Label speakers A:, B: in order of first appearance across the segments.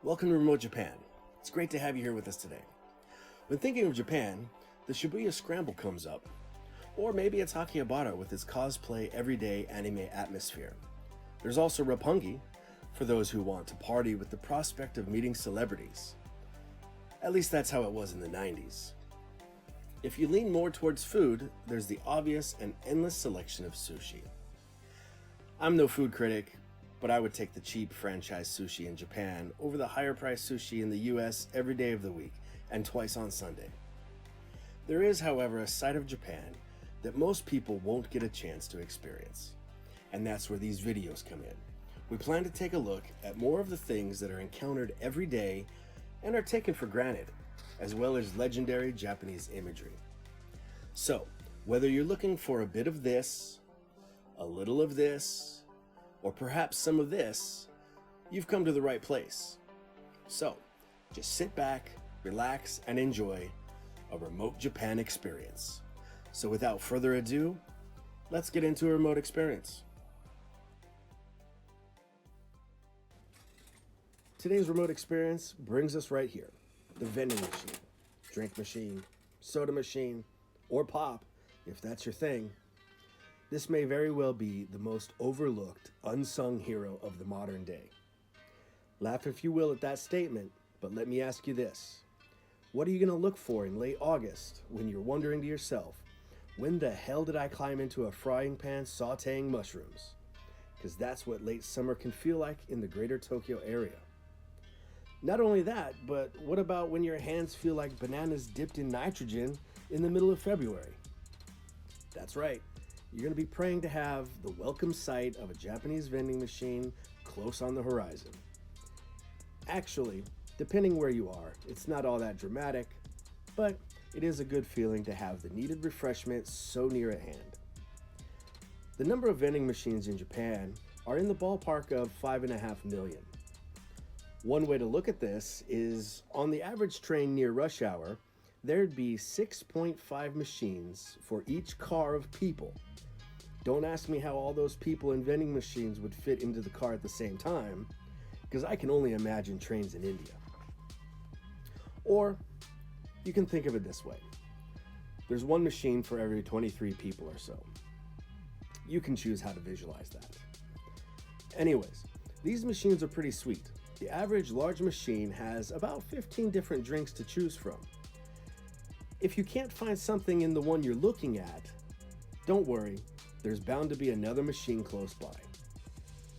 A: Welcome to Remote Japan. It's great to have you here with us today. When thinking of Japan, the Shibuya scramble comes up. Or maybe it's Akihabara with its cosplay everyday anime atmosphere. There's also Roppongi, for those who want to party with the prospect of meeting celebrities. At least that's how it was in the 90s. If you lean more towards food, there's the obvious and endless selection of sushi. I'm no food critic, but I would take the cheap franchise sushi in Japan over the higher priced sushi in the US every day of the week and twice on Sunday. There is, however, a side of Japan that most people won't get a chance to experience, and that's where these videos come in. We plan to take a look at more of the things that are encountered every day and are taken for granted, as well as legendary Japanese imagery. So, whether you're looking for a bit of this, a little of this, or perhaps some of this, you've come to the right place. So, just sit back, relax, and enjoy a remote Japan experience. So without further ado, let's get into a remote experience. Today's remote experience brings us right here. The vending machine, drink machine, soda machine, or pop, if that's your thing. This may very well be the most overlooked, unsung hero of the modern day. Laugh if you will at that statement, but let me ask you this. What are you going to look for in late August when you're wondering to yourself, when the hell did I climb into a frying pan sauteing mushrooms? Because that's what late summer can feel like in the greater Tokyo area. Not only that, but what about when your hands feel like bananas dipped in nitrogen in the middle of February? That's right. You're going to be praying to have the welcome sight of a Japanese vending machine close on the horizon. Actually, depending where you are, it's not all that dramatic, but it is a good feeling to have the needed refreshment so near at hand. The number of vending machines in Japan are in the ballpark of 5.5 million. One way to look at this is on the average train near rush hour, there'd be 6.5 machines for each car of people. Don't ask me how all those people in vending machines would fit into the car at the same time, because I can only imagine trains in India. Or you can think of it this way. There's one machine for every 23 people or so. You can choose how to visualize that. Anyways, these machines are pretty sweet. The average large machine has about 15 different drinks to choose from. If you can't find something in the one you're looking at, don't worry, there's bound to be another machine close by.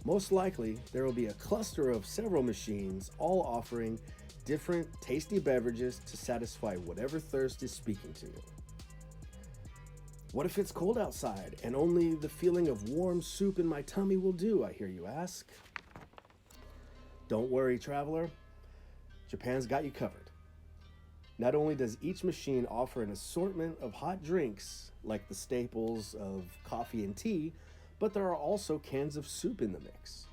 A: Most likely, there will be a cluster of several machines all offering different tasty beverages to satisfy whatever thirst is speaking to you. What if it's cold outside and only the feeling of warm soup in my tummy will do, I hear you ask? Don't worry, traveler. Japan's got you covered. Not only does each machine offer an assortment of hot drinks, like the staples of coffee and tea, but there are also cans of soup in the mix.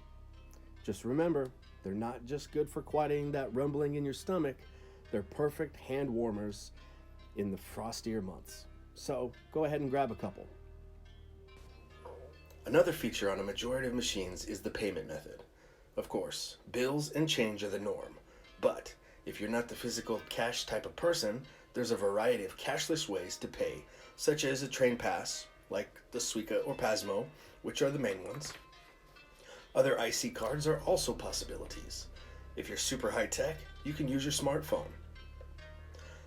A: Just remember, they're not just good for quieting that rumbling in your stomach, they're perfect hand warmers in the frostier months. So go ahead and grab a couple. Another feature on a majority of machines is the payment method. Of course, bills and change are the norm, but if you're not the physical cash type of person, there's a variety of cashless ways to pay, such as a train pass, like the Suica or Pasmo, which are the main ones. Other IC cards are also possibilities. If you're super high tech, you can use your smartphone.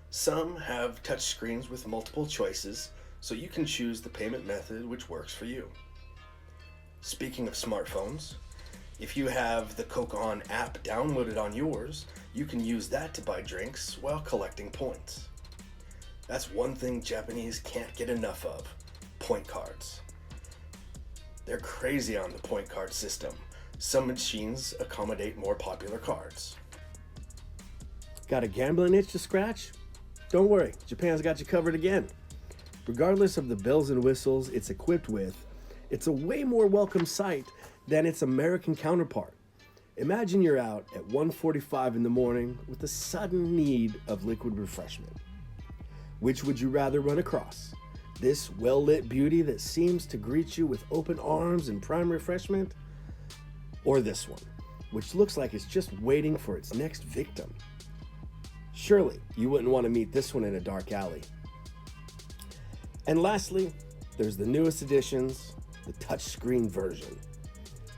A: Some have touch screens with multiple choices, so you can choose the payment method which works for you. Speaking of smartphones, if you have the Coke On app downloaded on yours, you can use that to buy drinks while collecting points. That's one thing Japanese can't get enough of, point cards. They're crazy on the point card system. Some machines accommodate more popular cards. Got a gambling itch to scratch? Don't worry, Japan's got you covered again. Regardless of the bells and whistles it's equipped with, it's a way more welcome sight than its American counterpart. Imagine you're out at 1:45 in the morning with a sudden need of liquid refreshment. Which would you rather run across? This well-lit beauty that seems to greet you with open arms and prime refreshment? Or this one, which looks like it's just waiting for its next victim. Surely, you wouldn't want to meet this one in a dark alley. And lastly, there's the newest additions, the touchscreen version.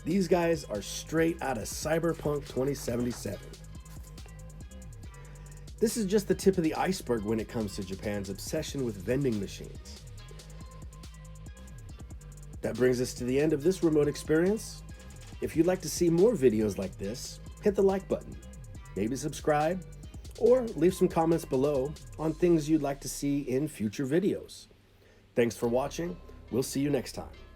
A: These guys are straight out of Cyberpunk 2077. This is just the tip of the iceberg when it comes to Japan's obsession with vending machines. That brings us to the end of this remote experience. If you'd like to see more videos like this, hit the like button, maybe subscribe, or leave some comments below on things you'd like to see in future videos. Thanks for watching. We'll see you next time.